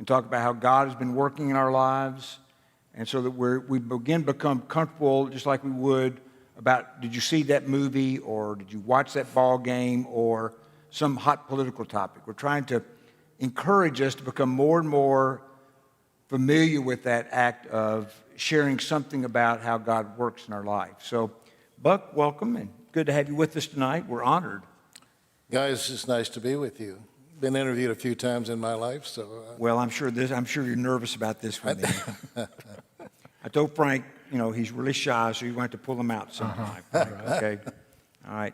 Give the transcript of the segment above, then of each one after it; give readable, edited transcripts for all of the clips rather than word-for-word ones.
talk about how God has been working in our lives, and so that we begin to become comfortable, just like we would about, did you see that movie, or did you watch that ball game, or some hot political topic. We're trying to encourage us to become more and more familiar with that act of sharing something about how God works in our life. So, Buck, welcome, and good to have you with us tonight. We're honored. Guys, it's nice to be with you. Been interviewed a few times in my life, so. Well, I'm sure you're nervous about this one. I told Frank, he's really shy, so you're going to have to pull him out sometime. Okay. All right.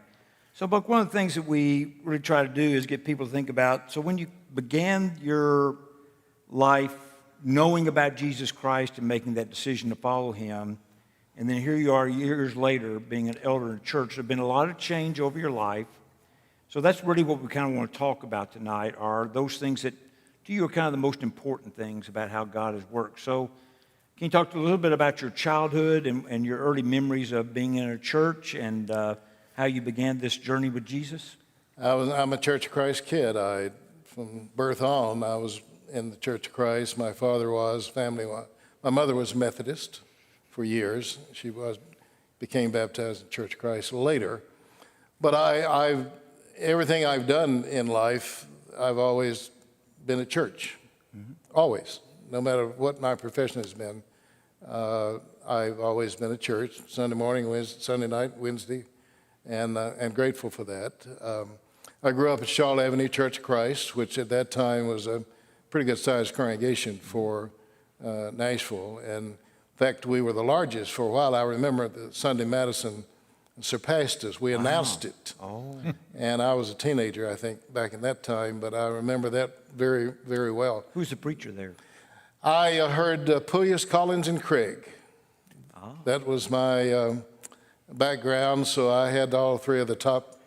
So, Buck, one of the things that we really try to do is get people to think about, so when you began your life knowing about Jesus Christ and making that decision to follow him, and then here you are years later being an elder in a church, there's been a lot of change over your life. So that's really what we kind of want to talk about tonight, are those things that to you are kind of the most important things about how God has worked. So can you talk a little bit about your childhood and your early memories of being in a church and how you began this journey with Jesus? I'm a Church of Christ kid. From birth on, I was in the Church of Christ. My father was, family was. My mother was Methodist for years. She became baptized in the Church of Christ later. But everything I've done in life, I've always been at church. Mm-hmm. Always. No matter what my profession has been, I've always been at church. Sunday morning, Sunday night, Wednesday, and grateful for that. I grew up at Charlotte Avenue Church of Christ, which at that time was a pretty good-sized congregation for Nashville. And in fact, we were the largest for a while. I remember the Sunday Madison surpassed us. We announced it. Oh. And I was a teenager, I think, back in that time, but I remember that very, very well. Who's the preacher there? I heard Pullius, Collins, and Craig. Oh. That was my background, so I had all three of the top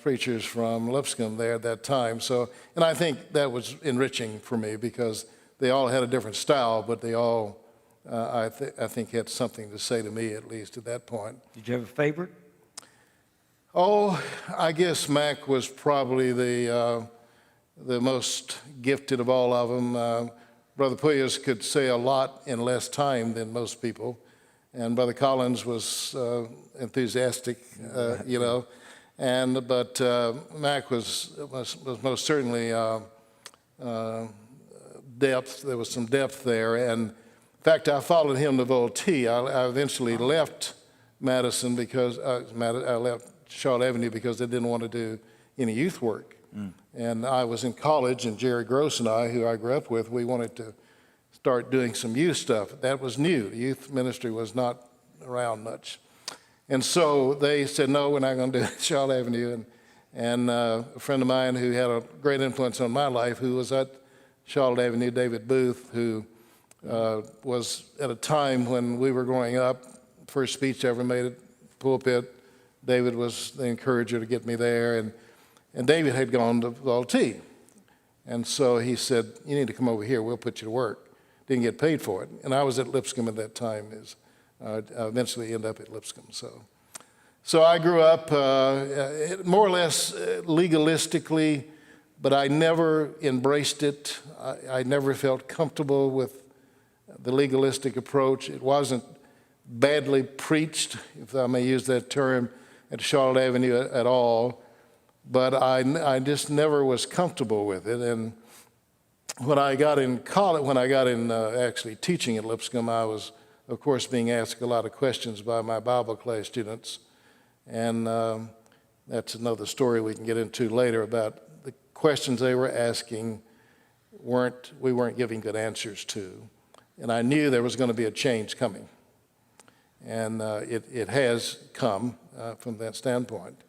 preachers from Lipscomb there at that time. And I think that was enriching for me because they all had a different style, but they all, I think, had something to say to me, at least at that point. Did you have a favorite? Oh, I guess Mac was probably the most gifted of all of them. Brother Pullius could say a lot in less time than most people, and Brother Collins was enthusiastic, but Mac was most certainly depth. There was some depth there, and in fact, I followed him to Voltaire. I eventually left Madison because I left Charlotte Avenue because they didn't want to do any youth work. Mm. And I was in college, and Jerry Gross and I, who I grew up with, we wanted to start doing some youth stuff. That was new. The youth ministry was not around much. And so they said, no, we're not going to do it at Charlotte Avenue. And a friend of mine who had a great influence on my life, who was at Charlotte Avenue, David Booth, who was at a time when we were growing up, first speech I ever made at pulpit. David was the encourager to get me there. And David had gone to Voltaire. And so he said, you need to come over here. We'll put you to work. Didn't get paid for it. And I was at Lipscomb at that time. I eventually ended up at Lipscomb. So I grew up more or less legalistically, but I never embraced it. I never felt comfortable with the legalistic approach. It wasn't badly preached, if I may use that term, at Charlotte Avenue at all. But I just never was comfortable with it. And when I got in college, actually teaching at Lipscomb, I was, of course, being asked a lot of questions by my Bible class students. And that's another story we can get into later about the questions they were asking we weren't giving good answers to. And I knew there was going to be a change coming. And it has come from that standpoint.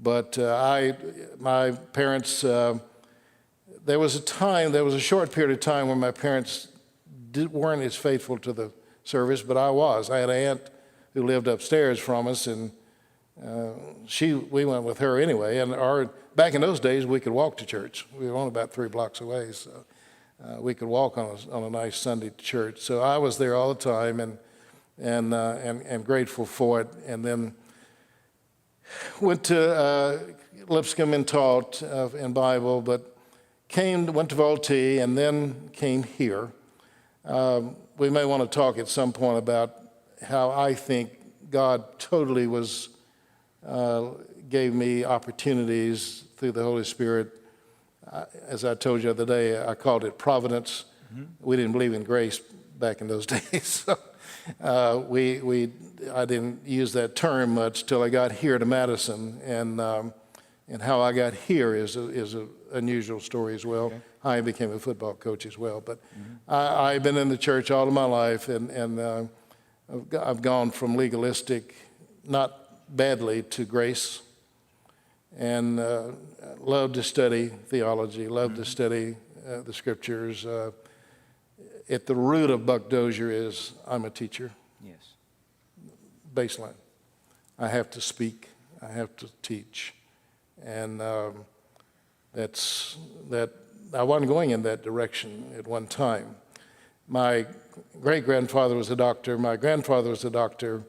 But my parents, there was a short period of time when my parents weren't as faithful to the service, but I was. I had an aunt who lived upstairs from us, and we went with her anyway. And back in those days, we could walk to church. We were only about 3 blocks away, so we could walk on a nice Sunday to church. So I was there all the time, and grateful for it. And then went to Lipscomb and taught in Bible, but went to Voltaire, and then came here. We may want to talk at some point about how I think God totally gave me opportunities through the Holy Spirit. As I told you the other day, I called it providence. Mm-hmm. We didn't believe in grace back in those days, so I didn't use that term much till I got here to Madison, and how I got here is an unusual story as well. Okay. I became a football coach as well, but I've been in the church all of my life, and I've gone from legalistic, not badly, to grace, and love to study theology, love to study the scriptures. At the root of Buck Dozier is I'm a teacher. Yes. Baseline. I have to speak. I have to teach, and I wasn't going in that direction at one time. My great-grandfather was a doctor. My grandfather was a doctor.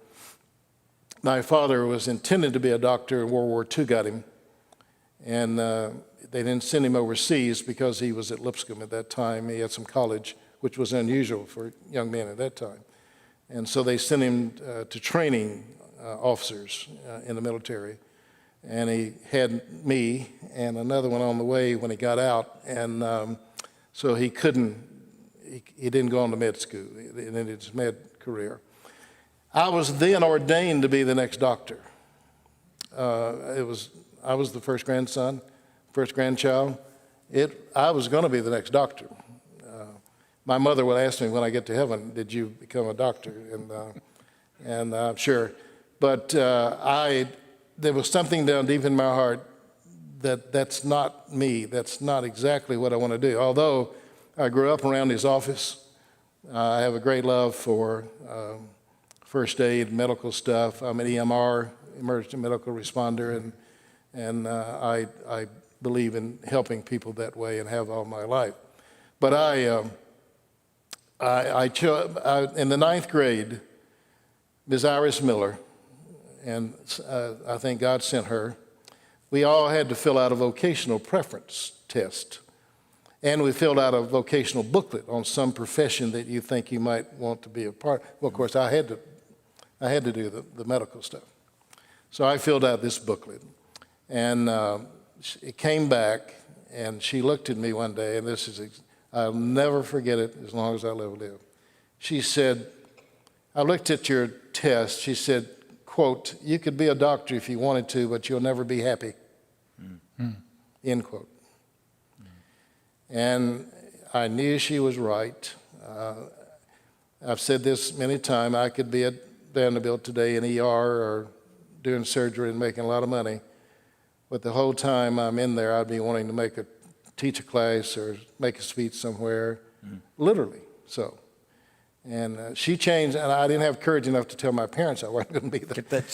My father was intended to be a doctor, and World War II got him. And they didn't send him overseas because he was at Lipscomb at that time. He had some college, which was unusual for young men at that time. And so they sent him to training officers in the military. And he had me and another one on the way when he got out. And so he didn't go on to med school, and ended his med career. I was then ordained to be the next doctor. I was the first grandson, first grandchild. I was going to be the next doctor. My mother would ask me when I get to heaven, "Did you become a doctor?" And I'm sure. But there was something down deep in my heart that's not me. That's not exactly what I want to do. Although I grew up around his office, I have a great love for first aid, medical stuff. I'm an EMR, emergency medical responder, and I believe in helping people that way and have all my life. But in the ninth grade, Ms. Iris Miller, and I think God sent her, we all had to fill out a vocational preference test. And we filled out a vocational booklet on some profession that you think you might want to be a part. Well, of course, I had to do the medical stuff. So I filled out this booklet. And it came back, and she looked at me one day, and I'll never forget it as long as I live. She said, I looked at your test. She said, quote, "You could be a doctor if you wanted to, but you'll never be happy." Mm. End quote. And I knew she was right. I've said this many times. I could be at Vanderbilt today in ER or doing surgery and making a lot of money. But the whole time I'm in there, I'd be wanting to teach a class or make a speech somewhere, literally so. And she changed, and I didn't have courage enough to tell my parents I wasn't going to be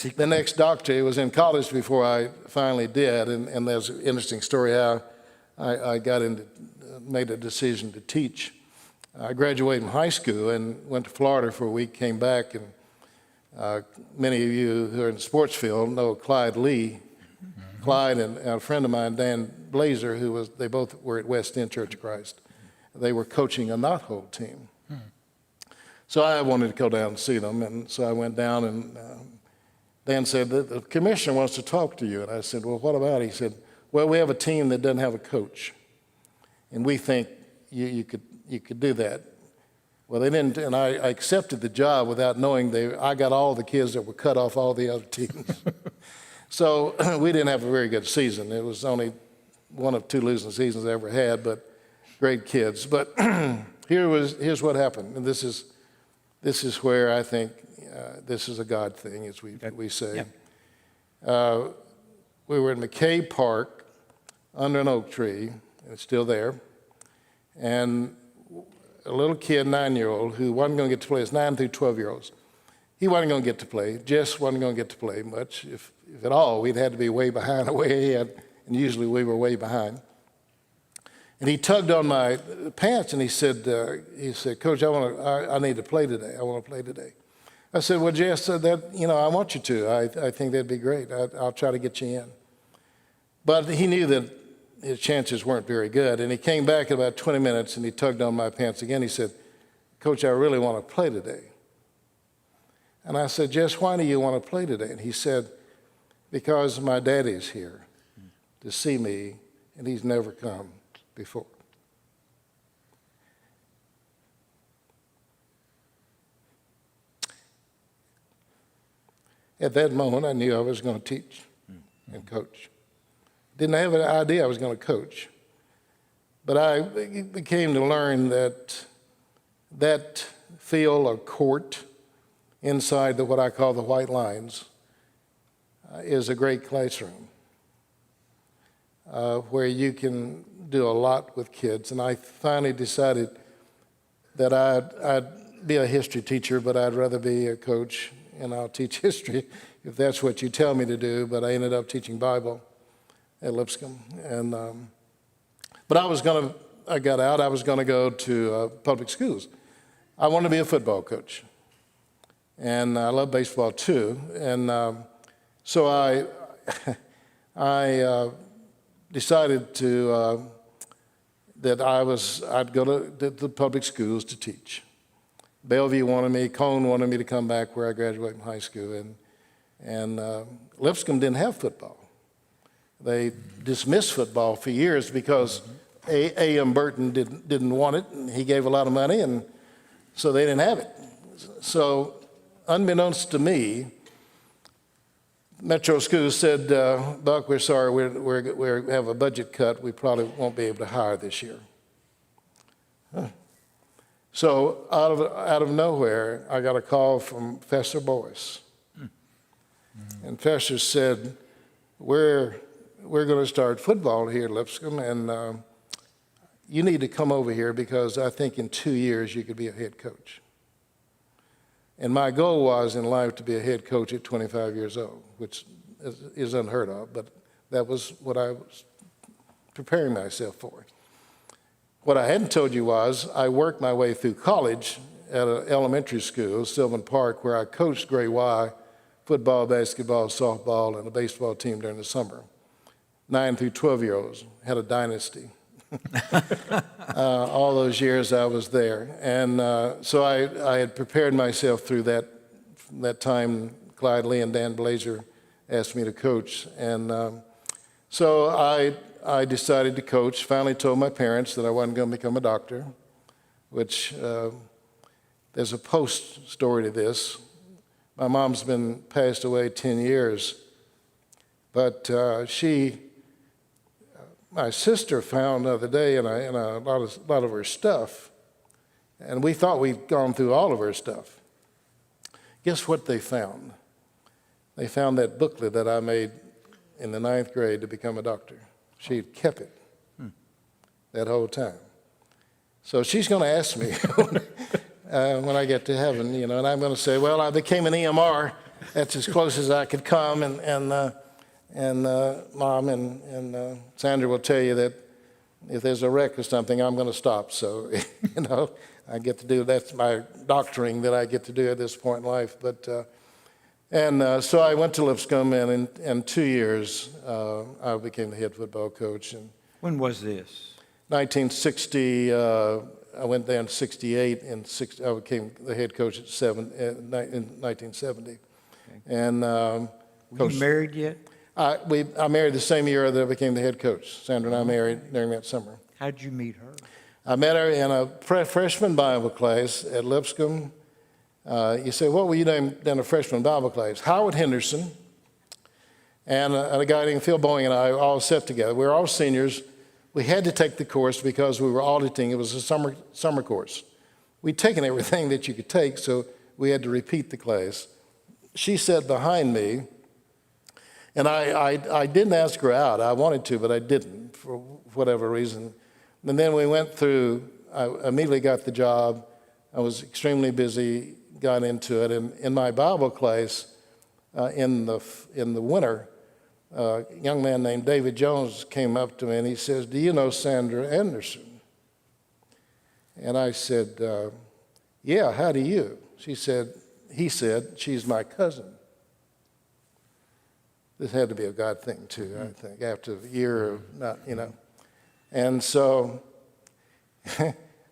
the next doctor. It was in college before I finally did, and there's an interesting story how I made a decision to teach. I graduated from high school and went to Florida for a week, came back, and many of you who are in the sports field know Clyde Lee. Mm-hmm. Clyde and a friend of mine, Dan Blazer, they both were at West End Church of Christ. They were coaching a knot-hole team. So I wanted to go down and see them, and so I went down, and Dan said, "The commissioner wants to talk to you." And I said, "Well, what about it?" He said, "Well, we have a team that doesn't have a coach, and we think you could do that." Well, they didn't, and I accepted the job without knowing I got all the kids that were cut off all the other teams. So we didn't have a very good season. It was only one of two losing seasons I ever had, but great kids. But here's what happened, and this is where I think this is a God thing, as we say. Yeah. We were in McKay Park under an oak tree, and it's still there, and a little kid, 9-year-old, who wasn't going to get to play. It's 9 through 12-year-olds. He wasn't going to get to play. Jess wasn't going to get to play much, if at all. We'd had to be way behind or way ahead, and usually we were way behind. And he tugged on my pants, and he said, "Coach, I need to play today. I want to play today." I said, "Well, Jess, I want you to. I think that'd be great. I'll try to get you in." But he knew that his chances weren't very good. And he came back in about 20 minutes, and he tugged on my pants again. He said, "Coach, I really want to play today." And I said, "Jess, why do you want to play today?" And he said, "Because my daddy's here to see me, and he's never come before." At that moment, I knew I was going to teach and coach. Didn't have an idea I was going to coach. But I became to learn that that field or court inside what I call the white lines is a great classroom where you can do a lot with kids. And I finally decided that I'd be a history teacher, but I'd rather be a coach, and I'll teach history if that's what you tell me to do. But I ended up teaching Bible at Lipscomb. But I got out, I was going to go to public schools. I wanted to be a football coach. And I love baseball too. And so I decided that I'd go to the public schools to teach. Bellevue wanted me, Cone wanted me to come back where I graduated from high school. And Lipscomb didn't have football. They dismissed football for years because A.M. Burton didn't want it, and he gave a lot of money, and so they didn't have it. So unbeknownst to me, Metro Schools said, "Buck, we're sorry, we have a budget cut. We probably won't be able to hire this year." So out of nowhere, I got a call from Professor Boyce. And Professor said, we're going to start football here at Lipscomb, and you need to come over here because I think in 2 years you could be a head coach. And my goal was in life to be a head coach at 25 years old, which is unheard of, but that was what I was preparing myself for. What I hadn't told you was I worked my way through college at an elementary school, Sylvan Park, where I coached grade Y, football, basketball, softball, and a baseball team during the summer. 9 through 12-year-olds, had a dynasty. All those years I was there. And so I had prepared myself through that time. Clyde Lee and Dan Blazer asked me to coach. And so I decided to coach, finally told my parents that I wasn't going to become a doctor, which there's a post story to this. My mom's been passed away 10 years, but my sister found the other day in a lot of her stuff, and we thought we'd gone through all of her stuff. Guess what they found? They found that booklet that I made in the 9th grade to become a doctor. She had kept it that whole time. So she's going to ask me when I get to heaven, and I'm going to say, well, I became an EMR. That's as close as I could come, and Mom and Sandra will tell you that if there's a wreck or something, I'm going to stop. So, I get to do, that's my doctoring that I get to do at this point in life. But, so I went to Lipscomb, and in 2 years, I became the head football coach. And When was this? 1960, I went there in 68, and I became the head coach in 1970. Okay. And Were you married yet? I married the same year that I became the head coach. Sandra and I married during that summer. How did you meet her? I met her in a freshman Bible class at Lipscomb. You say, what were you doing in a freshman Bible class? Howard Henderson and a guy named Phil Boeing and I all sat together. We were all seniors. We had to take the course because we were auditing. It was a summer course. We'd taken everything that you could take, so we had to repeat the class. She sat behind me, and I didn't ask her out. I wanted to, but I didn't for whatever reason. And then we went through, I immediately got the job. I was extremely busy, got into it. And in my Bible class in the winter, a young man named David Jones came up to me and he says, do you know Sandra Anderson? And I said, yeah, how do you? He said, she's my cousin. This had to be a God thing too, I think, after a year of not, And so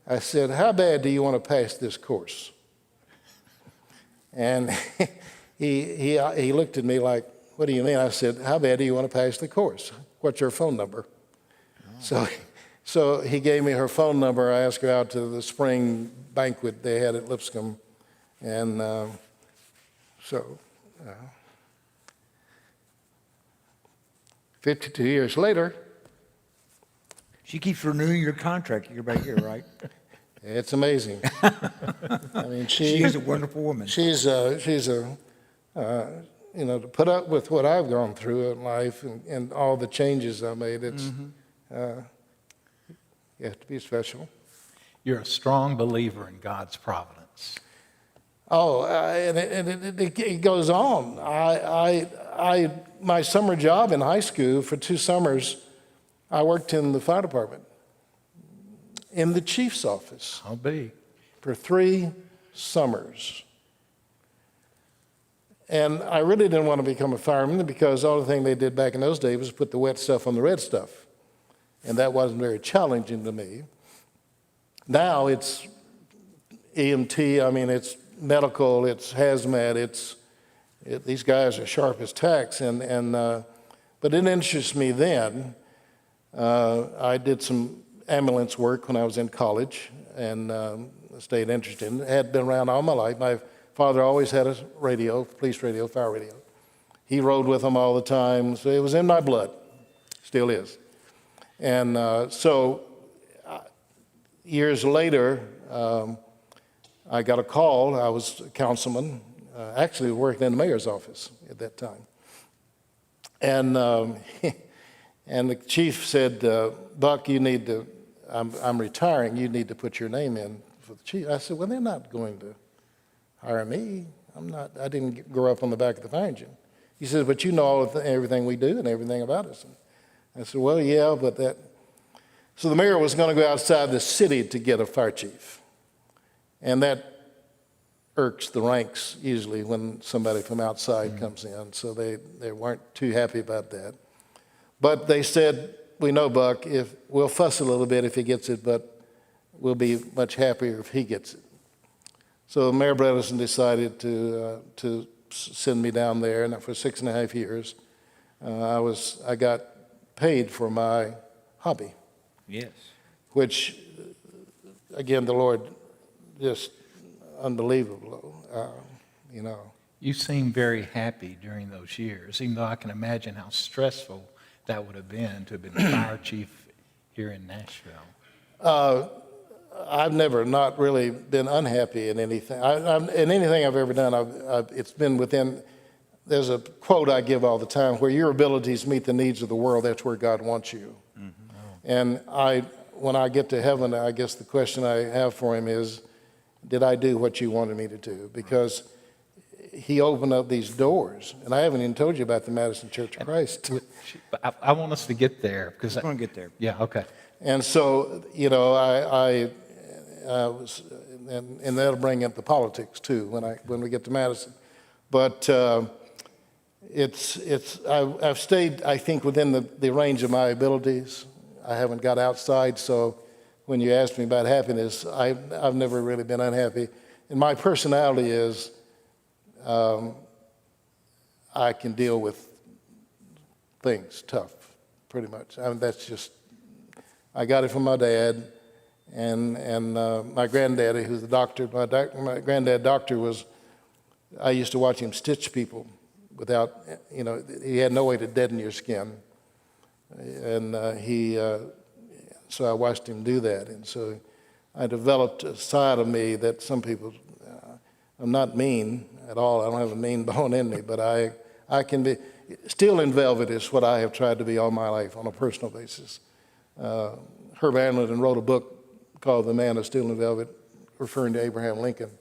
I said, how bad do you want to pass this course? And he looked at me like, what do you mean? I said, how bad do you want to pass the course? What's your phone number? Oh. So he gave me her phone number. I asked her out to the spring banquet they had at Lipscomb. And 52 years later. She keeps renewing your contract year by year, right? It's amazing. I mean, She is a wonderful woman. She's to put up with what I've gone through in life and all the changes I made, it's, you have to be special. You're a strong believer in God's providence. Oh, and it goes on. My summer job in high school for 2 summers, I worked in the fire department, in the chief's office. I'll be. For 3 summers. And I really didn't want to become a fireman because all the thing they did back in those days was put the wet stuff on the red stuff. And that wasn't very challenging to me. Now it's EMT, I mean, it's medical, it's hazmat, these guys are sharp as tacks. But it interests me then. I did some ambulance work when I was in college and stayed interested in it. Had been around all my life. My father always had a radio, police radio, fire radio. He rode with them all the time, so it was in my blood, still is. And years later, I got a call. I was a councilman, actually working in the mayor's office at that time. And and the chief said, Buck, you need to, I'm retiring, you need to put your name in for the chief. I said, well, they're not going to hire me. I didn't grow up on the back of the fire engine. He said, but you know everything we do and everything about us. And I said, well, yeah, but that. So the mayor was going to go outside the city to get a fire chief. And that irks the ranks usually when somebody from outside comes in. So they weren't too happy about that. But they said, we know, Buck, if we'll fuss a little bit if he gets it, but we'll be much happier if he gets it. So Mayor Bredesen decided to send me down there, and for 6.5 years, I got paid for my hobby. Yes. Which, again, the Lord, just unbelievable, You seem very happy during those years, even though I can imagine how stressful that would have been to have been fire chief here in Nashville. I've never not really been unhappy in anything. In anything I've ever done, it's been within, there's a quote I give all the time, where your abilities meet the needs of the world, that's where God wants you. Mm-hmm. And when I get to heaven, I guess the question I have for him is, did I do what you wanted me to do? Because he opened up these doors. And I haven't even told you about the Madison Church of Christ. I want us to get there. Because We're going to get there. Yeah, okay. And so, I was, and that'll bring up the politics too when we get to Madison. But I've stayed, I think, within the range of my abilities. I haven't got outside, so when you ask me about happiness, I've never really been unhappy. And my personality is, I can deal with things tough, pretty much. I mean, that's just, I got it from my dad, and my granddaddy, who's the doctor. My granddad doctor was, I used to watch him stitch people without, he had no way to deaden your skin. And so I watched him do that. And so I developed a side of me that some people, I'm not mean at all. I don't have a mean bone in me, but I can be, steel and velvet is what I have tried to be all my life on a personal basis. Herb Anlin wrote a book called The Man of Steel and Velvet, referring to Abraham Lincoln.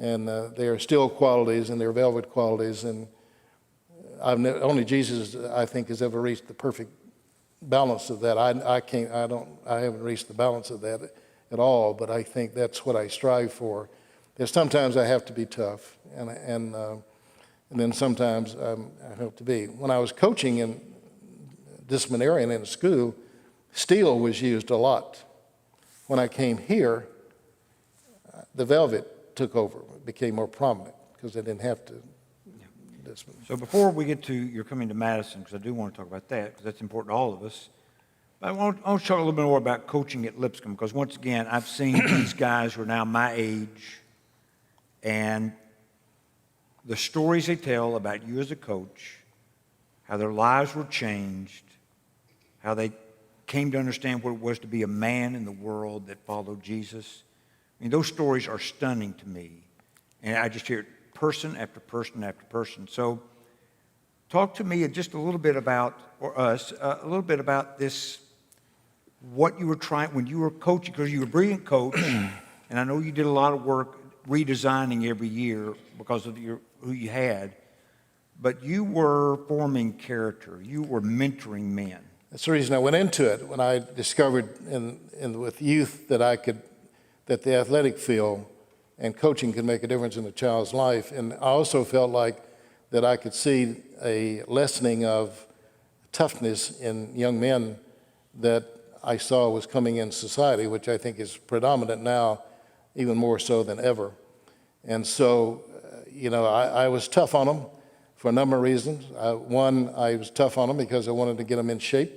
And there are steel qualities and there are velvet qualities, and only Jesus, I think, has ever reached the perfect balance of that. I haven't reached the balance of that at all, but I think that's what I strive for. There's sometimes I have to be tough, and then sometimes I have to be. When I was coaching in disciplinarian in a school, steel was used a lot. When I came here, the velvet took over. It became more prominent because they didn't have to. So before we get to your coming to Madison, because I do want to talk about that, because that's important to all of us, but I want to talk a little bit more about coaching at Lipscomb, because once again, I've seen these guys who are now my age, and the stories they tell about you as a coach, how their lives were changed, how they came to understand what it was to be a man in the world that followed Jesus. I mean, those stories are stunning to me, and I just hear it person after person after person. So talk to me just a little bit about, or us, a little bit about this, what you were trying, when you were coaching, because you were a brilliant coach, and I know you did a lot of work redesigning every year because of who you had, but you were forming character. You were mentoring men. That's the reason I went into it. When I discovered with youth that the athletic field and coaching could make a difference in a child's life. And I also felt like that I could see a lessening of toughness in young men that I saw was coming in society, which I think is predominant now, even more so than ever. And so, I was tough on them for a number of reasons. One, I was tough on them because I wanted to get them in shape.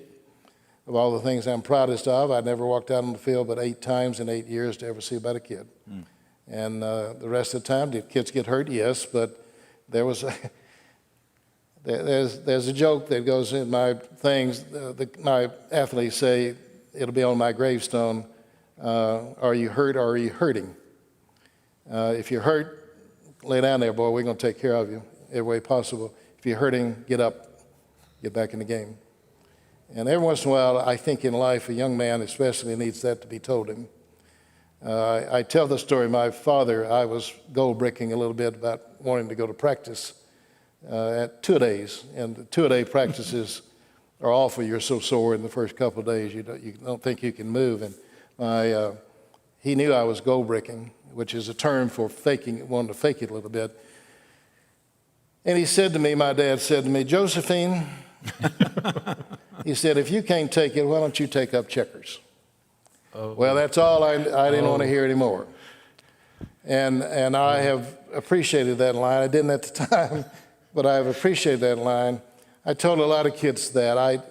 Of all the things I'm proudest of, I never walked out on the field but 8 times in 8 years to ever see about a kid. And the rest of the time, did kids get hurt? Yes, but there was there's a joke that goes in my things. My athletes say, it'll be on my gravestone, are you hurt or are you hurting? If you're hurt, lay down there, boy, we're going to take care of you every way possible. If you're hurting, get up, get back in the game. And every once in a while, I think in life, a young man especially needs that to be told him. I tell the story, my father, I was gold bricking a little bit about wanting to go to practice at two-a-days. And the two-a-day practices are awful. You're so sore in the first couple of days, you don't think you can move. And he knew I was gold bricking, which is a term for wanting to fake it a little bit. And he said to me, my dad said to me, Josephine, he said, if you can't take it, why don't you take up checkers? Oh. Well, that's all I didn't want to hear anymore. And I have appreciated that line. I didn't at the time, but I've appreciated that line. I told a lot of kids that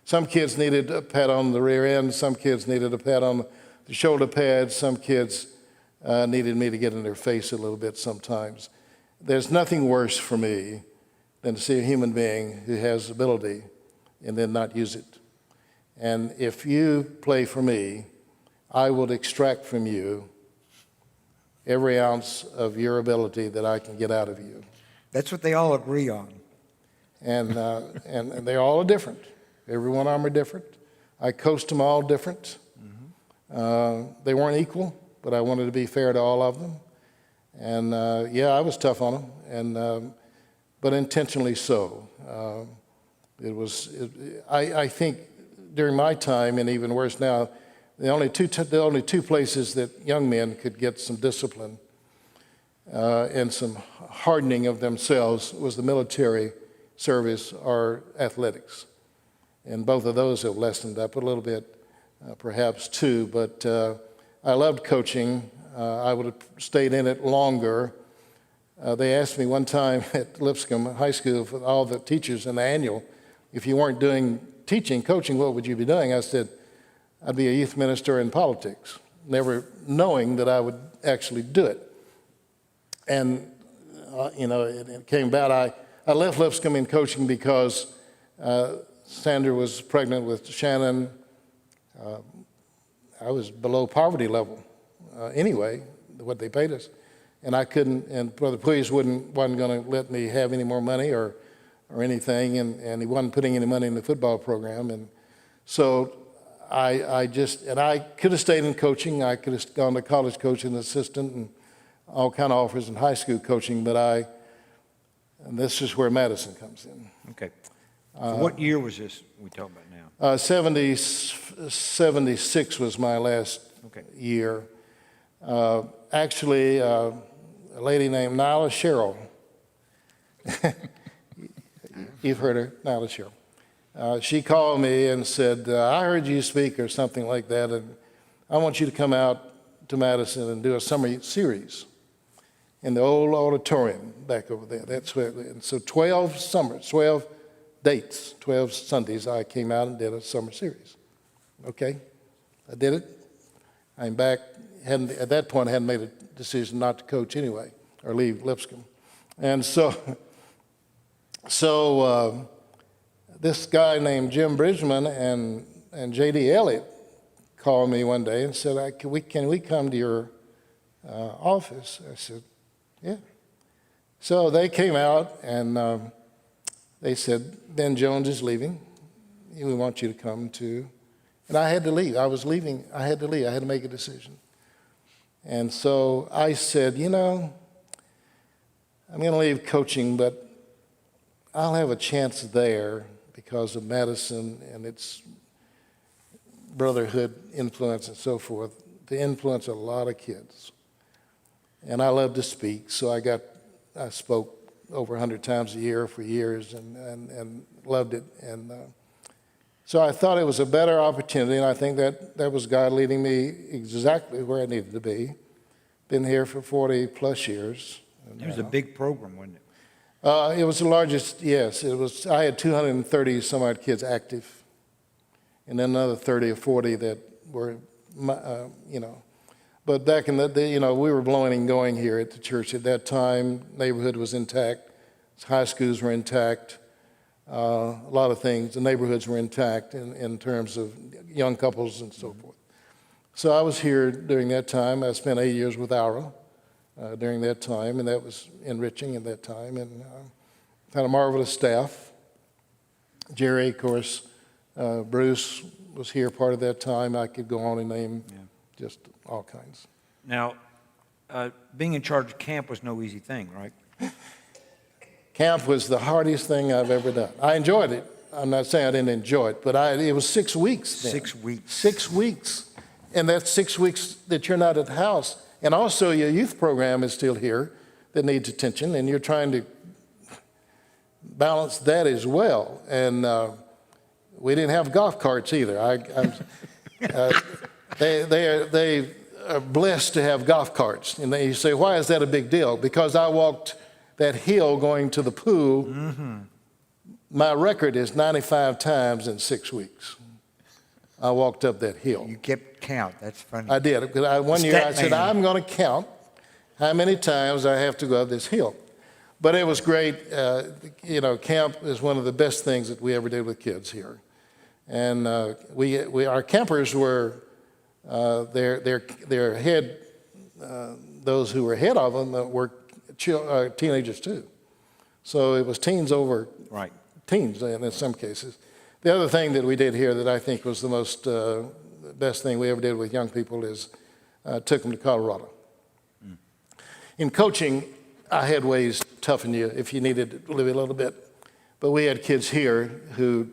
some kids needed a pat on the rear end, some kids needed a pat on the shoulder pads, some kids needed me to get in their face a little bit sometimes. There's nothing worse for me than to see a human being who has ability and then not use it. And if you play for me, I will extract from you every ounce of your ability that I can get out of you. That's what they all agree on. And they all are different. Every one of them are different. I coached them all different. Mm-hmm. They weren't equal, but I wanted to be fair to all of them. And I was tough on them, but intentionally so. I think during my time, and even worse now, the only two places that young men could get some discipline and some hardening of themselves was the military service or athletics. And both of those have lessened up a little bit, perhaps too, but I loved coaching. I would have stayed in it longer. They asked me one time at Lipscomb High School for all the teachers in the annual, if you weren't doing coaching, what would you be doing? I said, I'd be a youth minister in politics, never knowing that I would actually do it. And, it came about. I left Lipscomb in coaching because Sandra was pregnant with Shannon. I was below poverty level anyway, what they paid us. And I couldn't, and Brother Please wasn't going to let me have any more money or anything, and he wasn't putting any money in the football program. And so I could have stayed in coaching. I could have gone to college coaching assistant and all kind of offers in high school coaching, and this is where Madison comes in. Okay. So what year was this we talking about now? 76 was my last year. Actually, a lady named Nyla Sherrill. You've heard her, Nyla Sherrill. she called me and said, I heard you speak or something like that, and I want you to come out to Madison and do a summer series in the old auditorium back over there. That's where, and so 12 summers, 12 dates, 12 Sundays, I came out and did a summer series. Okay, I did it. I'm back. At that point, I hadn't made a decision not to coach anyway or leave Lipscomb. And so this guy named Jim Bridgman and J.D. Elliott called me one day and said, can we come to your office? I said, yeah. So they came out and they said, Ben Jones is leaving. We want you to come to, and I had to leave. I was leaving. I had to leave. I had to make a decision. And so I said, I'm going to leave coaching, but I'll have a chance there because of Madison and its brotherhood influence and so forth, to influence a lot of kids. And I love to speak, so I spoke over 100 times a year for years and loved it. And so I thought it was a better opportunity, and I think that was God leading me exactly where I needed to be. Been here for 40 plus years. It was a big program, wasn't it? It was the largest, yes. It was. I had 230 some odd kids active, and then another 30 or 40 that were, But back in the day, we were blowing and going here at the church at that time. Neighborhood was intact. High schools were intact. A lot of things. The neighborhoods were intact in terms of young couples and so forth. So I was here during that time. I spent 8 years with Aura during that time, and that was enriching at that time. And had a marvelous staff. Jerry, of course, Bruce was here part of that time. I could go on and name just all kinds. Now, being in charge of camp was no easy thing, right? Camp was the hardest thing I've ever done. I enjoyed it. I'm not saying I didn't enjoy it, but it was 6 weeks then. 6 weeks. 6 weeks. And that's 6 weeks that you're not at the house. And also your youth program is still here that needs attention, and you're trying to balance that as well. And we didn't have golf carts either. They are blessed to have golf carts. And you say, why is that a big deal? Because I walked that hill going to the pool. Mm-hmm. My record is 95 times in 6 weeks. I walked up that hill. You kept count. That's funny. I did. Because one year I said, I'm going to count how many times I have to go up this hill. But it was great. Camp is one of the best things that we ever did with kids here. And our campers were, their head, those who were ahead of them were teenagers too. So it was teens over teens in some cases. The other thing that we did here that I think was the best thing we ever did with young people is took them to Colorado. Mm. In coaching, I had ways to toughen you if you needed to live a little bit. But we had kids here who,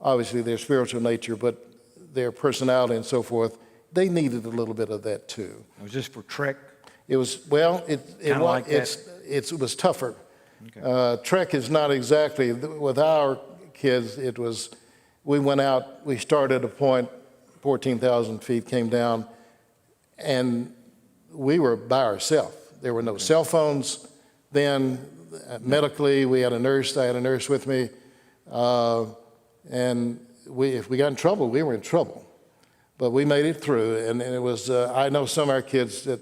obviously their spiritual nature, but their personality and so forth, they needed a little bit of that too. Was this for Trek? It was, well, it was tougher. Okay. Trek is not exactly, with our kids, we went out, we started at a point, 14,000 feet, came down, and we were by ourselves. There were no cell phones then. Medically, we had a nurse. I had a nurse with me. And if we got in trouble, we were in trouble. But we made it through. And it was, I know some of our kids that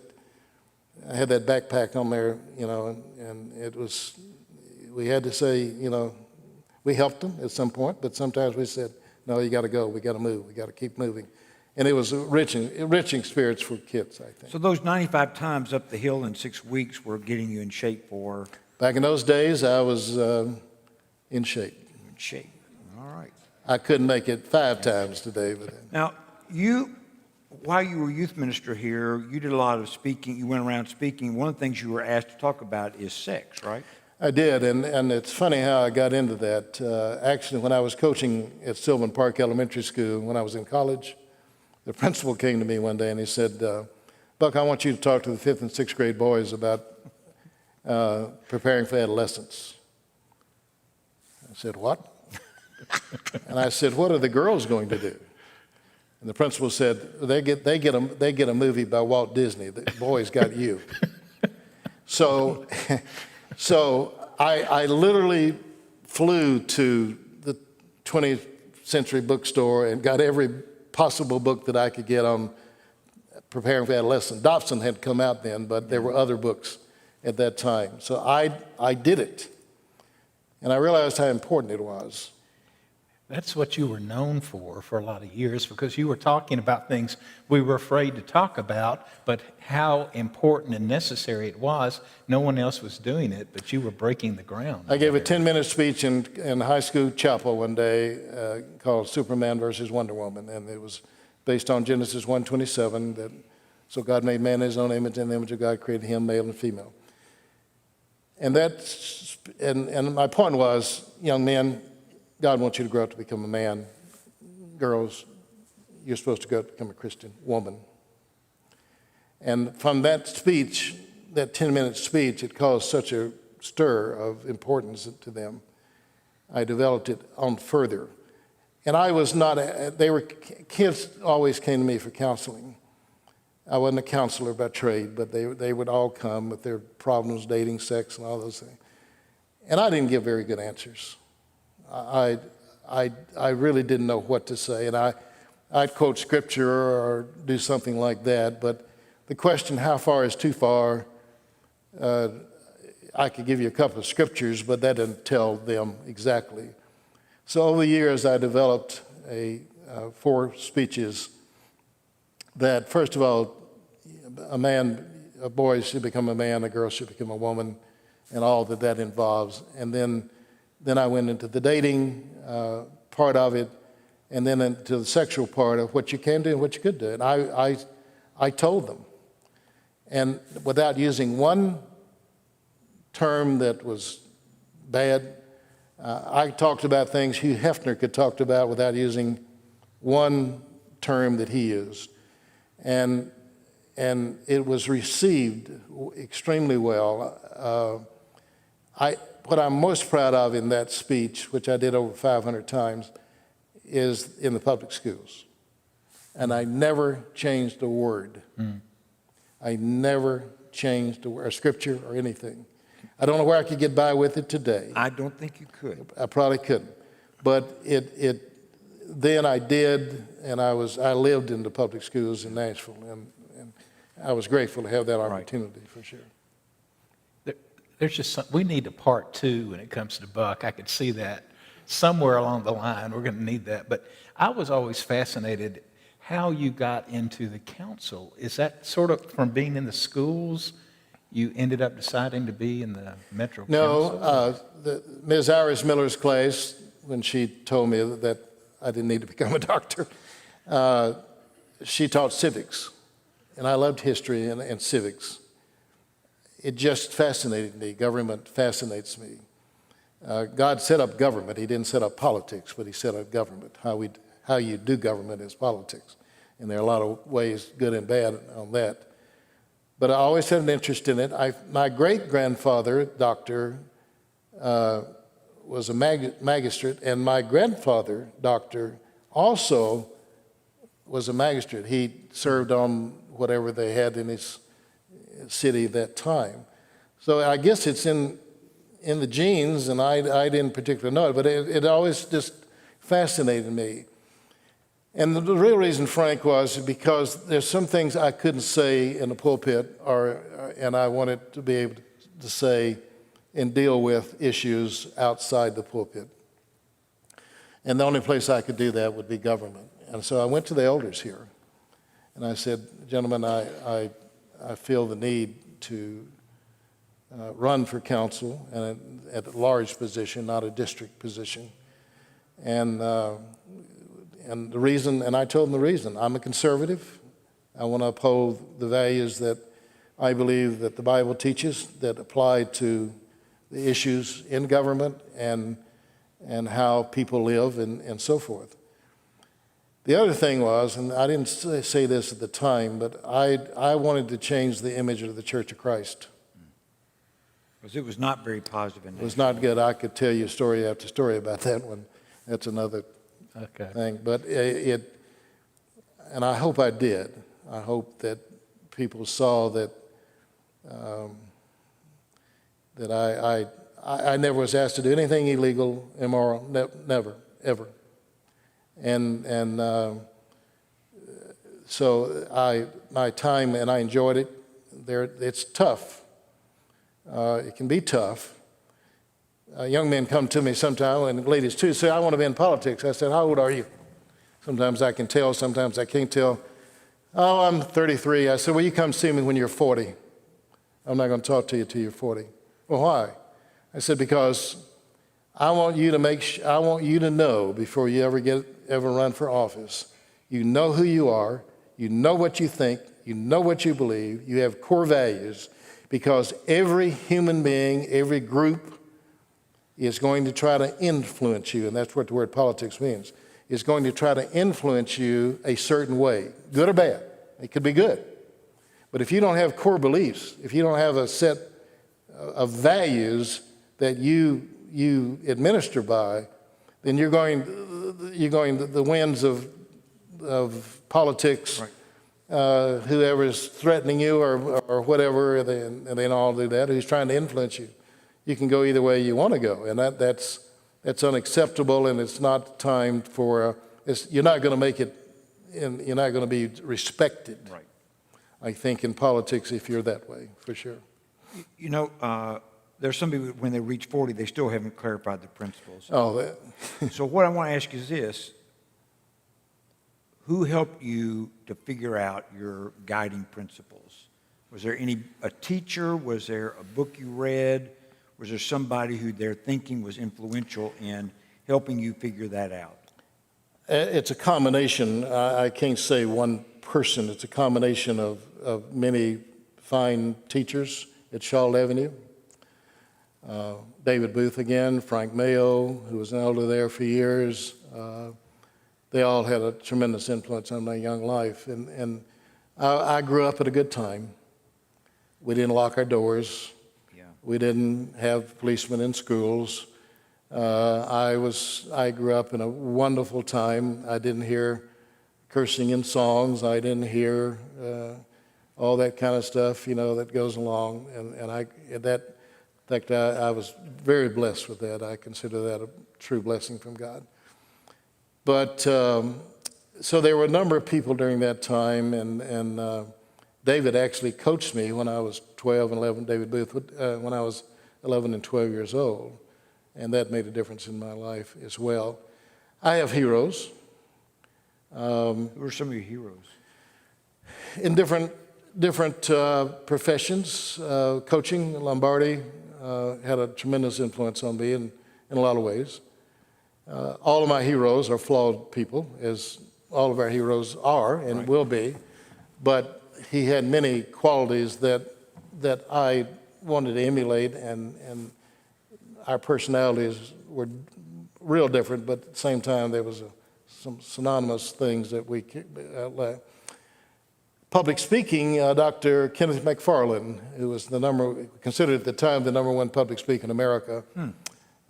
had that backpack on there, and it was, we had to say, we helped them at some point, but sometimes we said, no, you got to go. We got to move. We got to keep moving. And it was enriching spirits for kids, I think. So those 95 times up the hill in 6 weeks were getting you in shape for? Back in those days, I was in shape. In shape. All right. I couldn't make it 5 times today. But now, while you were youth minister here, you did a lot of speaking. You went around speaking. One of the things you were asked to talk about is sex, right? I did, and it's funny how I got into that. Actually, when I was coaching at Sylvan Park Elementary School, when I was in college, the principal came to me one day and he said, Buck, I want you to talk to the 5th and 6th grade boys about preparing for adolescence. I said, what? And I said, what are the girls going to do? And the principal said, they get a movie by Walt Disney. The boys got you. So I literally flew to the 20th century bookstore and got every possible book that I could get on preparing for adolescence. Dobson had come out then, but there were other books at that time. So I did it. And I realized how important it was. That's what you were known for a lot of years, because you were talking about things we were afraid to talk about, but how important and necessary it was. No one else was doing it, but you were breaking the ground. I gave a 10-minute speech in high school chapel one day called Superman versus Wonder Woman, and it was based on Genesis 1:27, that so God made man in his own image, and in the image of God created him, male and female. And my point was, young men, God wants you to grow up to become a man. Girls, you're supposed to grow up to become a Christian woman. And from that speech, that 10-minute speech, it caused such a stir of importance to them. I developed it on further. And I was not, kids always came to me for counseling. I wasn't a counselor by trade, but they would all come with their problems, dating, sex, and all those things. And I didn't give very good answers. I really didn't know what to say, and I'd quote scripture or do something like that, but the question, how far is too far, I could give you a couple of scriptures, but that didn't tell them exactly. So over the years, I developed 4 speeches that, first of all, a boy should become a man, a girl should become a woman, and all that involves. And then I went into the dating part of it, and then into the sexual part of what you can do and what you could do. And I told them, and without using one term that was bad, I talked about things Hugh Hefner could talk about without using one term that he used. And it was received extremely well. What I'm most proud of in that speech, which I did over 500 times, is in the public schools. And I never changed a word. I never changed a scripture or anything. I don't know where I could get by with it today. I don't think you could. I probably couldn't. But then I did, and I lived in the public schools in Nashville, and I was grateful to have that opportunity, for sure. There's just we need a part 2 when it comes to Buck. I could see that somewhere along the line. We're going to need that. But I was always fascinated how you got into the council. Is that sort of from being in the schools, you ended up deciding to be in the Metro Council? No, Ms. Iris Miller's class, when she told me that I didn't need to become a doctor, she taught civics. And I loved history and civics. It just fascinated me. Government fascinates me. God set up government. He didn't set up politics, but he set up government. How you do government is politics. And there are a lot of ways, good and bad, on that. But I always had an interest in it. My great-grandfather, doctor, was a magistrate, and my grandfather, doctor, also was a magistrate. He served on whatever they had in his city at that time. So I guess it's in the genes, and I didn't particularly know it, but it always just fascinated me. And the real reason, Frank, was because there's some things I couldn't say in the pulpit, and I wanted to be able to say and deal with issues outside the pulpit. And the only place I could do that would be government. And so I went to the elders here, and I said, gentlemen, I feel the need to run for council and at a large position, not a district position. And the reason, and I told them the reason, I'm a conservative. I want to uphold the values that I believe that the Bible teaches that apply to the issues in government and how people live and so forth. The other thing was, and I didn't say this at the time, but I wanted to change the image of the Church of Christ. Because it was not very positive in It was not good. I could tell you story after story about that one. That's another Okay. thing. But and I hope I did. I hope that people saw that that I never was asked to do anything illegal, immoral, never, ever. And so my time, and I enjoyed it. It's tough. It can be tough. Young men come to me sometimes, and ladies too, say, I want to be in politics. I said, how old are you? Sometimes I can tell, sometimes I can't tell. Oh, I'm 33. I said, well, you come see me when you're 40. I'm not going to talk to you till you're 40. Well, why? I said, because I want you to know before you ever run for office, you know who you are, you know what you think, you know what you believe, you have core values, because every human being, every group is going to try to influence you, and that's what the word politics means, is going to try to influence you a certain way, good or bad. It could be good. But if you don't have core beliefs, if you don't have a set of values that you administer by, then the winds of politics, right. Whoever's threatening you or whatever, and they all do that, who's trying to influence you. You can go either way you want to go, and that's unacceptable, and it's not time for. You're not going to make it, and you're not going to be respected. Right. I think in politics, if you're that way, for sure. You know, there's some people when they reach 40, they still haven't clarified the principles. Oh, So what I want to ask you is this: who helped you to figure out your guiding principles? Was there a teacher? Was there a book you read? Was there somebody who their thinking was influential in helping you figure that out? It's a combination. I can't say one person. It's a combination of many fine teachers at Shaw Avenue. David Booth again, Frank Mayo, who was an elder there for years. They all had a tremendous influence on my young life. And I grew up at a good time. We didn't lock our doors. We didn't have policemen in schools. I grew up in a wonderful time. I didn't hear cursing in songs. I didn't hear all that kind of stuff, that goes along. In fact, I was very blessed with that. I consider that a true blessing from God. But so there were a number of people during that time, and David actually coached me when I was 12 and 11, David Booth, when I was 11 and 12 years old, and that made a difference in my life as well. I have heroes. Who are some of your heroes? In different professions. Coaching, Lombardi had a tremendous influence on me in a lot of ways. All of my heroes are flawed people, as all of our heroes are and right. will be, but he had many qualities that I wanted to emulate, and our personalities were real different, but at the same time there was some synonymous things that we like. Public speaking, Dr. Kenneth McFarland, who was considered at the time the #1 public speaker in America.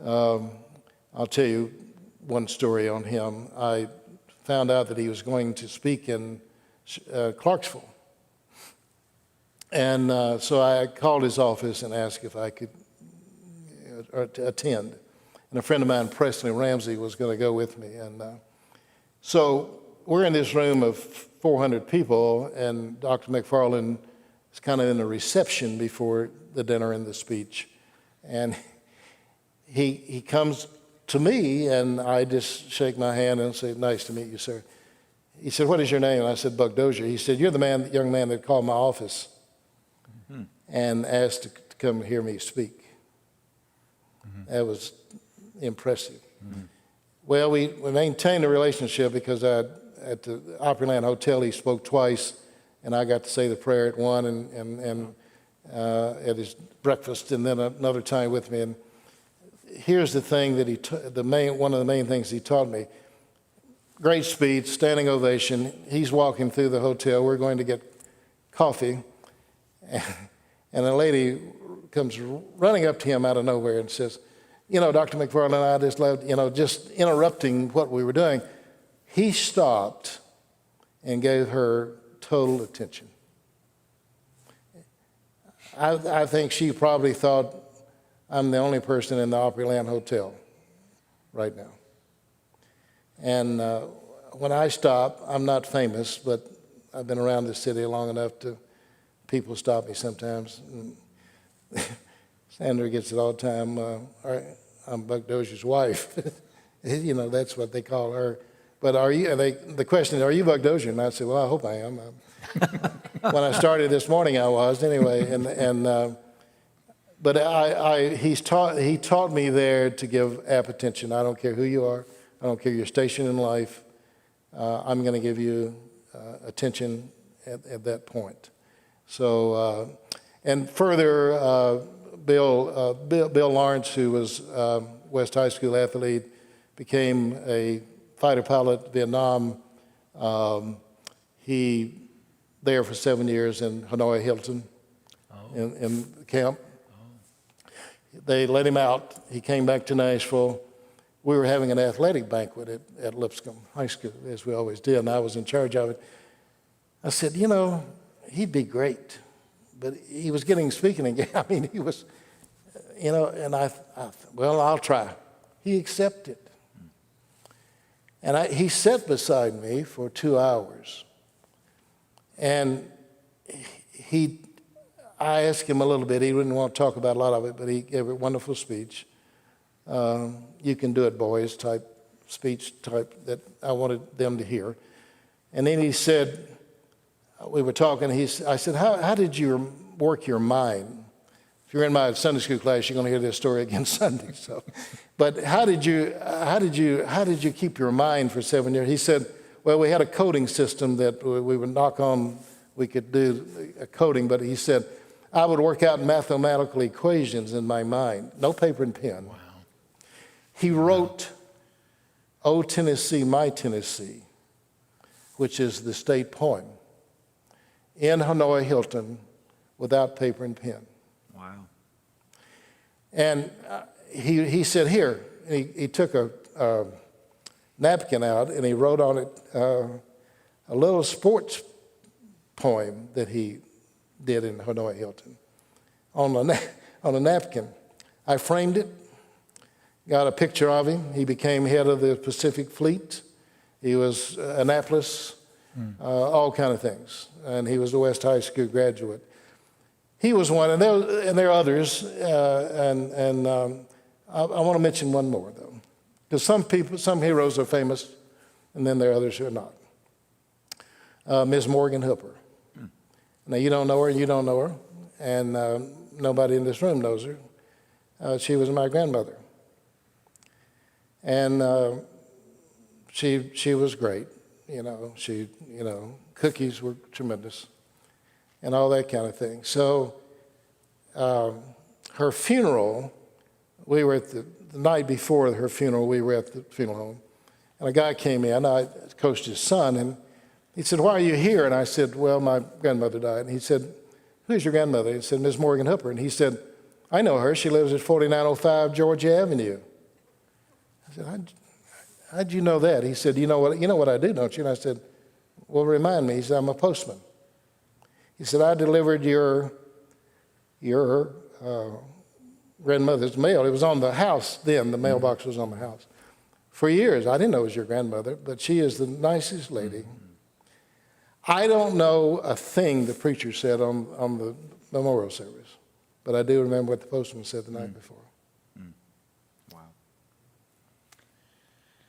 I'll tell you one story on him. I found out that he was going to speak in Clarksville. And so I called his office and asked if I could attend. And a friend of mine, Presley Ramsey, was going to go with me. And so we're in this room of 400 people, and Dr. McFarland is kind of in the reception before the dinner and the speech. And he comes to me, and I just shake my hand and say, nice to meet you, sir. He said, what is your name? And I said, Buck Dozier. He said, you're the young man that called my office and asked to come hear me speak. That was impressive. Well, we maintained a relationship because at the Opryland Hotel he spoke twice, and I got to say the prayer at one and at his breakfast, and then another time with me. And here's the thing that one of the main things he taught me. Great speech, standing ovation. He's walking through the hotel. We're going to get coffee. And a lady comes running up to him out of nowhere and says, Dr. McFarland and I just loved, just interrupting what we were doing. He stopped and gave her total attention. I think she probably thought I'm the only person in the Opryland Hotel right now. And when I stop, I'm not famous, but I've been around this city long enough to, people stop me sometimes. Sandra gets it all the time. I'm Buck Dozier's wife. That's what they call her. But the question is, are you Buck Dozier? And I said, well, I hope I am. When I started this morning, I was anyway. But he taught me there to give apt attention. I don't care who you are. I don't care your station in life. I'm going to give you attention at that point. So, and further, Bill Lawrence, who was West High School athlete, became a fighter pilot in Vietnam. He there for 7 years in Hanoi Hilton, in camp. They let him out. He came back to Nashville. We were having an athletic banquet at Lipscomb High School, as we always did, and I was in charge of it. I said, he'd be great. But he was getting speaking again. I mean, he was, and I well, I'll try. He accepted. And he sat beside me for 2 hours. And I asked him a little bit. He didn't want to talk about a lot of it, but he gave a wonderful speech. You can do it, boys, type speech type that I wanted them to hear. And then he said, we were talking, I said, how did you work your mind? If you're in my Sunday school class, you're going to hear this story again Sunday. So, but how did you keep your mind for 7 years? He said, well, we had a coding system that we would knock on, we could do a coding, but he said, I would work out mathematical equations in my mind, no paper and pen. Wow. He wrote, "O Tennessee, My Tennessee," which is the state poem, in Hanoi Hilton without paper and pen. Wow. And he said, here, he took a napkin out and he wrote on it a little sports poem that he did in Hanoi Hilton on a napkin. I framed it, got a picture of him. He became head of the Pacific Fleet. He was Annapolis, all kind of things. And he was a West High School graduate. He was one, and there are others. I want to mention one more, though, because some heroes are famous, and then there are others who are not. Ms. Morgan Hooper. Now, you don't know her, and you don't know her, and nobody in this room knows her. She was my grandmother. And she was great, cookies were tremendous and all that kind of thing. So her funeral, we were at the night before her funeral, we were at the funeral home, and a guy came in, I coached his son, and he said, why are you here? And I said, well, my grandmother died. And he said, who's your grandmother? He said, Ms. Morgan Hooper. And he said, I know her. She lives at 4905 Georgia Avenue. I said, how'd you know that? He said, you know what I do, don't you? And I said, well, remind me. He said, I'm a postman. He said, I delivered your grandmother's mail. It was on the house then. The mailbox was on the house. For years, I didn't know it was your grandmother, but she is the nicest lady. I don't know a thing the preacher said on the memorial service, but I do remember what the postman said the night before. Wow.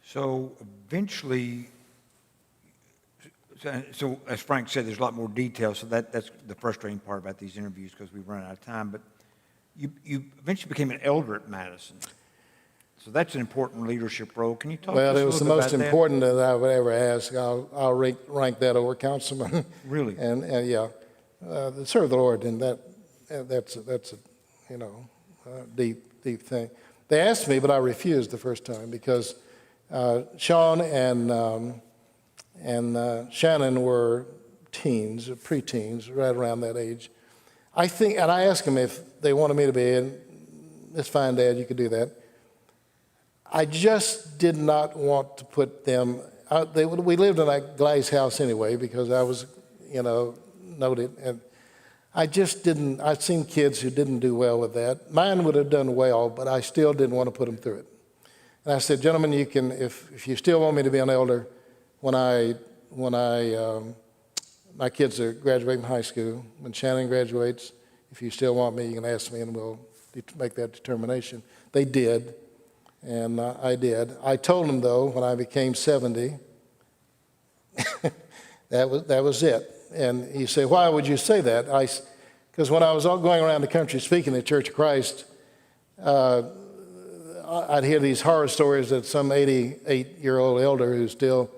So eventually, so as Frank said, there's a lot more detail, so that's the frustrating part about these interviews because we run out of time, but you eventually became an elder at Madison. So that's an important leadership role. Can you talk to us a little bit about that? Well, it was the most important that I would ever ask. I'll rank that over councilman. Really? And yeah, serve the Lord, and that's a deep thing. They asked me, but I refused the first time because Sean and Shannon were teens, preteens, right around that age. I think, and I asked them if they wanted me to be in. It's fine, Dad, you could do that. I just did not want to put them out. We lived in a glass house anyway because I was, noted. And I just didn't, I've seen kids who didn't do well with that. Mine would have done well, but I still didn't want to put them through it. And I said, gentlemen, you can, if you still want me to be an elder, my kids are graduating high school, when Shannon graduates, if you still want me, you can ask me and we'll make that determination. They did, and I did. I told them, though, when I became 70, that was it. And you say, why would you say that? Because when I was all going around the country speaking at Church of Christ, I'd hear these horror stories that some 88-year-old elder who's still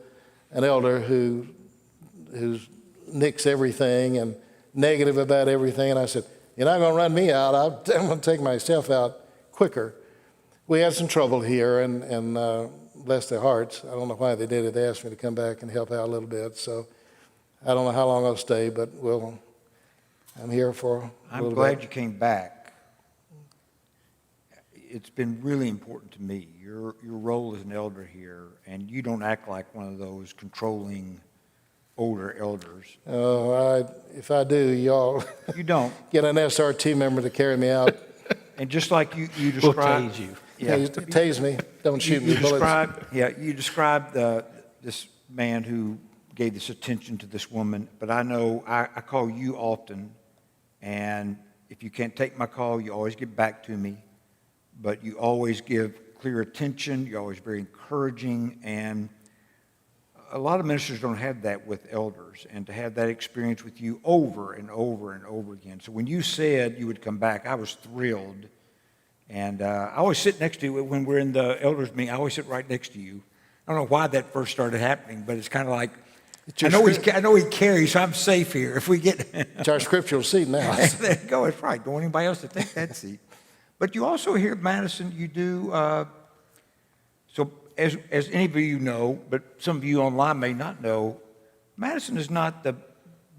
an elder who's nicks everything and negative about everything. And I said, you're not going to run me out. I'm going to take myself out quicker. We had some trouble here, and bless their hearts. I don't know why they did it. They asked me to come back and help out a little bit. So I don't know how long I'll stay, but I'm here for a little I'm glad bit. you came back. It's been really important to me, your role as an elder here, and you don't act like one of those controlling older elders. If I do, y'all You don't. get an SRT member to carry me out. And just like you We'll described. tase you. Yeah. Tase me. Don't shoot me bullets. You described this man who gave this attention to this woman, but I know I call you often, and if you can't take my call, you always get back to me, but you always give clear attention, you're always very encouraging, and a lot of ministers don't have that with elders, and to have that experience with you over and over and over again. So when you said you would come back, I was thrilled. And I always sit next to you when we're in the elders meeting. I always sit right next to you. I don't know why that first started happening, but it's kind of like, I know he carries, so I'm safe here. If we get... It's our scriptural seat now. There you go, it's right. Don't want anybody else to take that seat. But you also here at Madison, you do... so as any of you know, but some of you online may not know, Madison is not the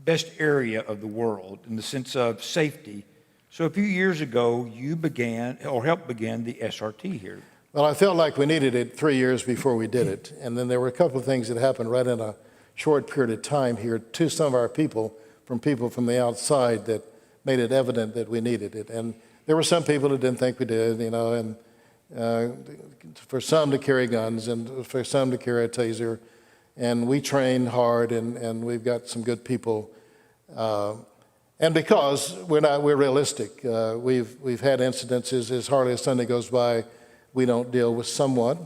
best area of the world in the sense of safety. So a few years ago, you began, or helped begin, the SRT here. Well, I felt like we needed it 3 years before we did it. And then there were a couple of things that happened right in a short period of time here to some of our people from the outside that made it evident that we needed it. And there were some people that didn't think we did, and for some to carry guns and for some to carry a taser. And we trained hard, and we've got some good people. And because we're realistic, we've had incidences. As hardly a Sunday goes by, we don't deal with someone.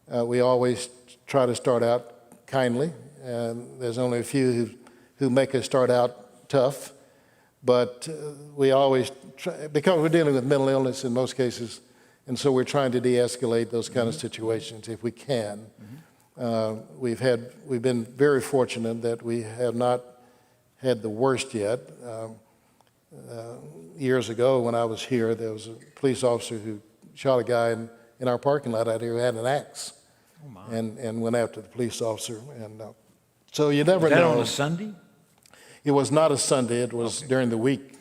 We always try to start out kindly, and there's only a few who make us start out tough. But we always try, because we're dealing with mental illness in most cases, and so we're trying to de-escalate those kind of situations if we can. We've been very fortunate that we have not had the worst yet. Years ago when I was here, there was a police officer who shot a guy in our parking lot out here who had an axe and went after the police officer. And so you never know. Was that on a Sunday? It was not a Sunday. It was during the week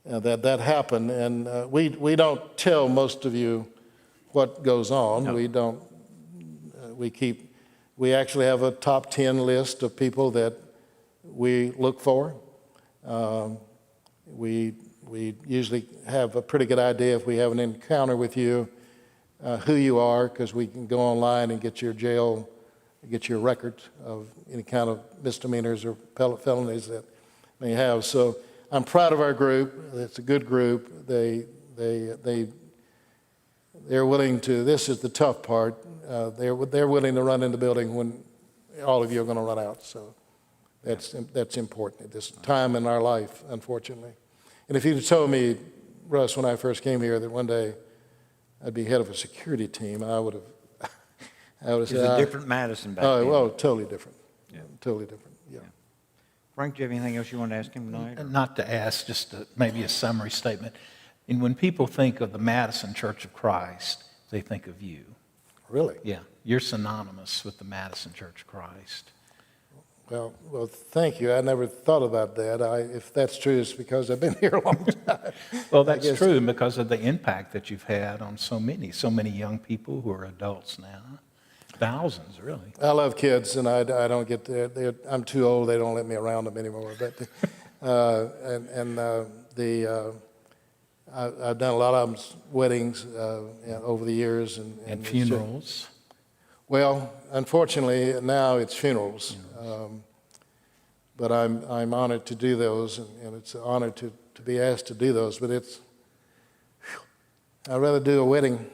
that happened. And we don't tell most of you what goes on. No. We don't. We actually have a top 10 list of people that we look for. We usually have a pretty good idea if we have an encounter with you, who you are, because we can go online and get your record of any kind of misdemeanors or felonies that may have. So I'm proud of our group. It's a good group. They're willing to. This is the tough part. They're willing to run in the building when all of you are going to run out. So. That's important at this time in our life, unfortunately. And if you'd told me, Russ, when I first came here, that one day I'd be head of a security team, I would have It was a different Madison back then. Well, totally different. Yeah. Totally different, yeah. Frank, do you have anything else you want to ask him tonight? Not to ask, just maybe a summary statement. And when people think of the Madison Church of Christ, they think of you. Really? Yeah, you're synonymous with the Madison Church of Christ. Well, thank you. I never thought about that. If that's true, it's because I've been here a long time. Well, that's guess- true because of the impact that you've had on so many young people who are adults now. Thousands, really. I love kids, and I don't get there. I'm too old. They don't let me around them anymore. But I've done a lot of them's weddings over the years, and And it's funerals. well, unfortunately, now it's funerals. But I'm honored to do those, and it's an honor to be asked to do those. But I'd rather do a wedding.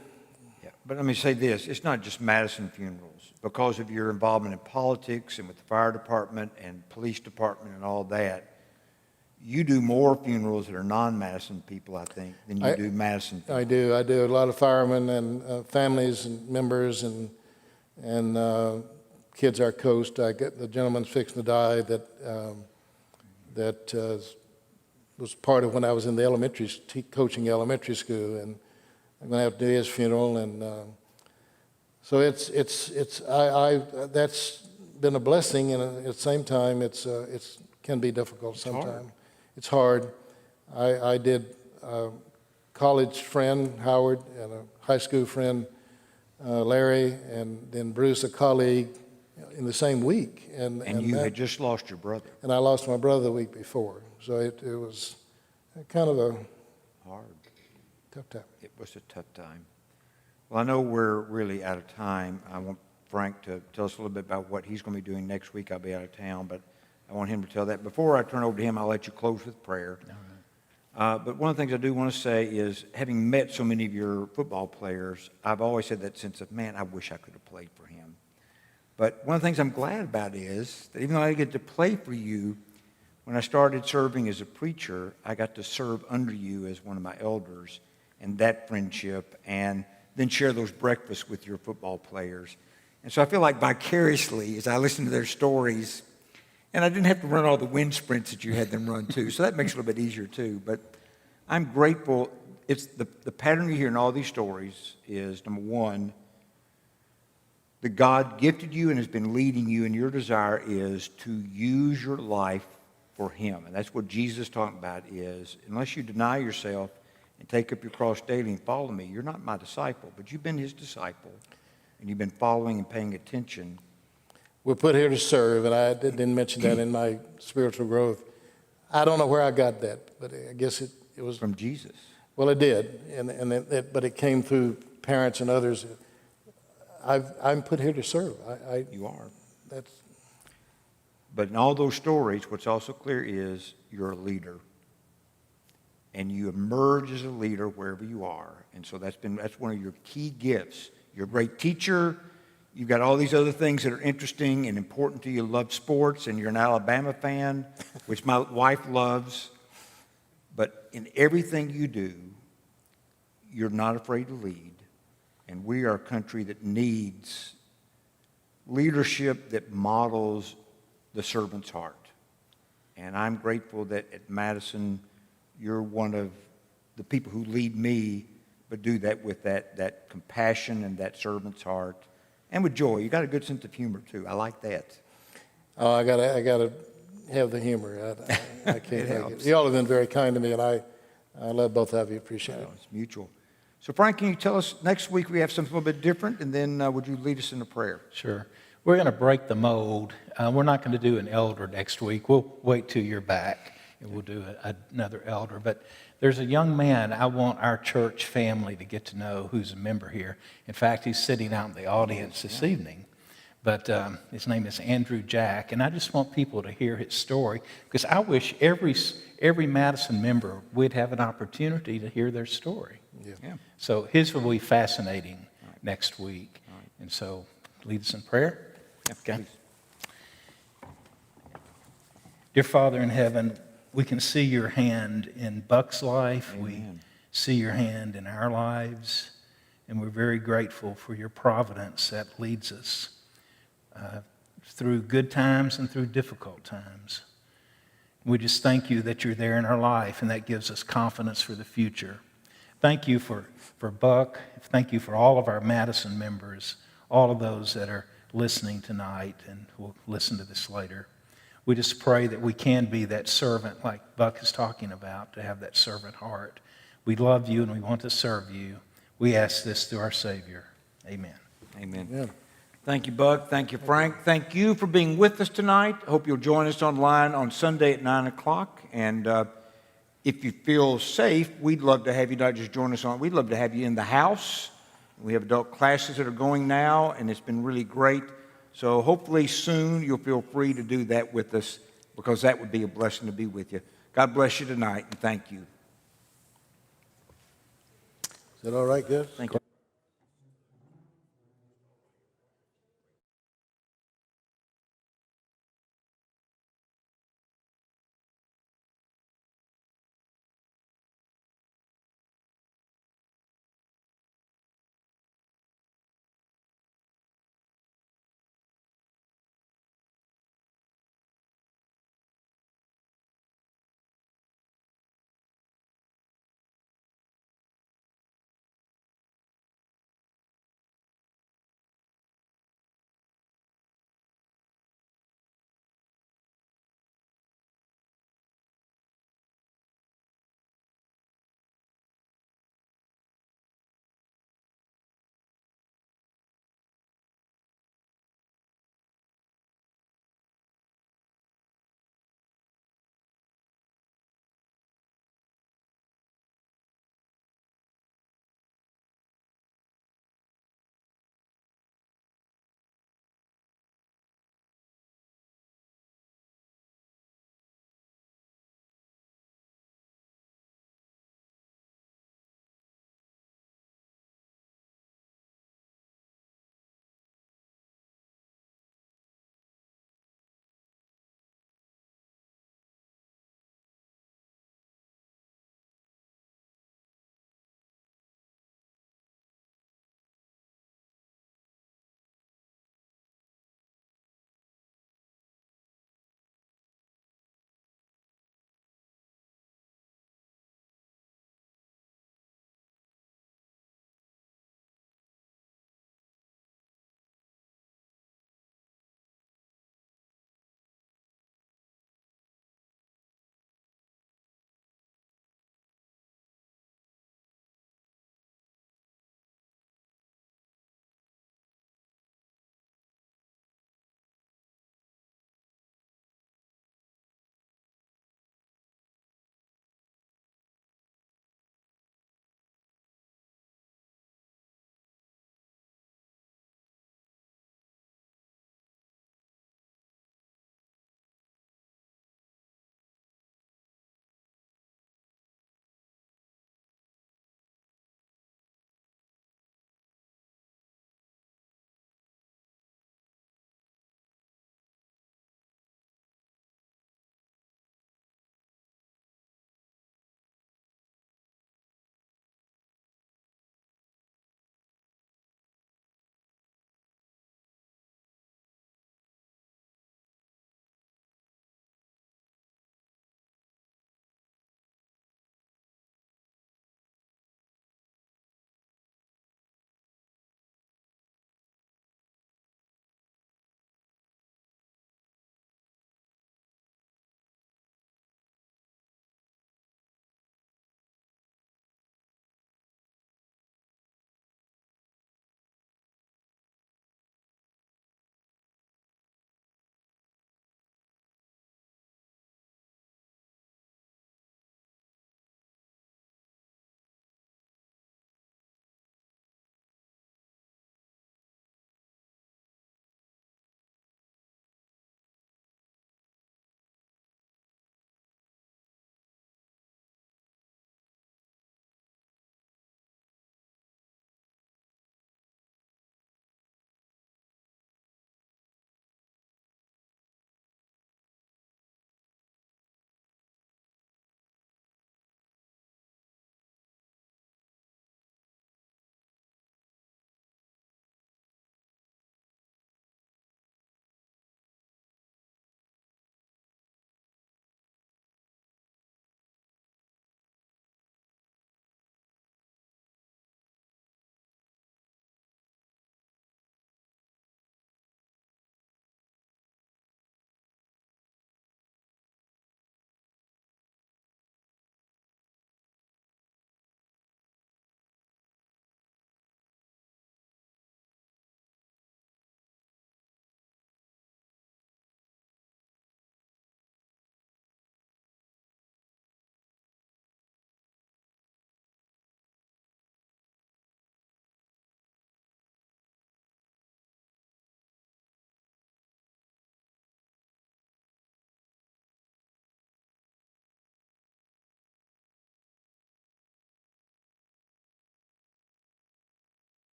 Yeah, but let me say this, it's not just Madison funerals. Because of your involvement in politics and with the fire department and police department and all that, you do more funerals that are non-Madison people, I think, than you do Madison people. I do. I do a lot of firemen and families and members and kids our coast. I get the gentleman's fixing to die that was part of when I was in the coaching elementary school, and I'm going to have to do his funeral, and so that's been a blessing, and at the same time it can be difficult sometimes. It's hard. I did a college friend, Howard, and a high school friend, Larry, and then Bruce, a colleague, in the same week. And you had just lost your brother. And I lost my brother the week before. So it was kind of a Hard. tough time. It was a tough time. Well, I know we're really out of time. I want Frank to tell us a little bit about what he's going to be doing next week. I'll be out of town, but I want him to tell that. Before I turn over to him, I'll let you close with prayer. But one of the things I do want to say is, having met so many of your football players, I've always had that sense of, man, I wish I could have played for him. But one of the things I'm glad about is that even though I didn't get to play for you, when I started serving as a preacher, I got to serve under you as one of my elders, and that friendship, and then share those breakfasts with your football players. And so I feel like vicariously, as I listen to their stories, and I didn't have to run all the wind sprints that you had them run too, so that makes it a little bit easier too. But I'm grateful. It's the pattern you hear in all these stories is, number one, that God gifted you and has been leading you, and your desire is to use your life for Him. And that's what Jesus is talking about is, unless you deny yourself and take up your cross daily and follow me, you're not my disciple. But you've been His disciple, and you've been following and paying attention. We're put here to serve, and I didn't mention that in my spiritual growth. I don't know where I got that, but I guess it was From Jesus. Well, it did, but it came through parents and others. I'm put here to serve. You are. That's But in all those stories, what's also clear is you're a leader. And you emerge as a leader wherever you are. And so that's one of your key gifts. You're a great teacher. You've got all these other things that are interesting and important to you. You love sports, and you're an Alabama fan, which my wife loves. But in everything you do, you're not afraid to lead. And we are a country that needs leadership that models the servant's heart. And I'm grateful that at Madison, you're one of the people who lead me, but do that with that compassion and that servant's heart. And with joy. You got a good sense of humor, too. I like that. Oh, I gotta have the humor. I can't make it. Y'all have been very kind to me, and I love both of you. Appreciate it. It's mutual. So, Frank, can you tell us, next week we have something a little bit different, and then would you lead us in a prayer? Sure. We're going to break the mold. We're not going to do an elder next week. We'll wait till you're back, and we'll do another elder. But there's a young man I want our church family to get to know who's a member here. In fact, he's sitting out in the audience this evening. But his name is Andrew Jack, and I just want people to hear his story, because I wish every Madison member would have an opportunity to hear their story. Yeah. So his will be fascinating next week. And so lead us in prayer. Okay. Please. Dear Father in heaven, we can see your hand in Buck's life. Amen. We see your hand in our lives. And we're very grateful for your providence that leads us through good times and through difficult times. We just thank you that you're there in our life, and that gives us confidence for the future. Thank you for Buck. Thank you for all of our Madison members, all of those that are listening tonight and will listen to this later. We just pray that we can be that servant like Buck is talking about, to have that servant heart. We love you and we want to serve you. We ask this through our Savior. Amen. Amen. Yeah. Thank you, Buck. Thank you, Frank. Thank you for being with us tonight. Hope you'll join us online on Sunday at 9 o'clock. And if you feel safe, we'd love to have you not just join us on, we'd love to have you in the house. We have adult classes that are going now, and it's been really great. So hopefully soon you'll feel free to do that with us, because that would be a blessing to be with you. God bless you tonight, and thank you. Is that all right, Gus? Thank you.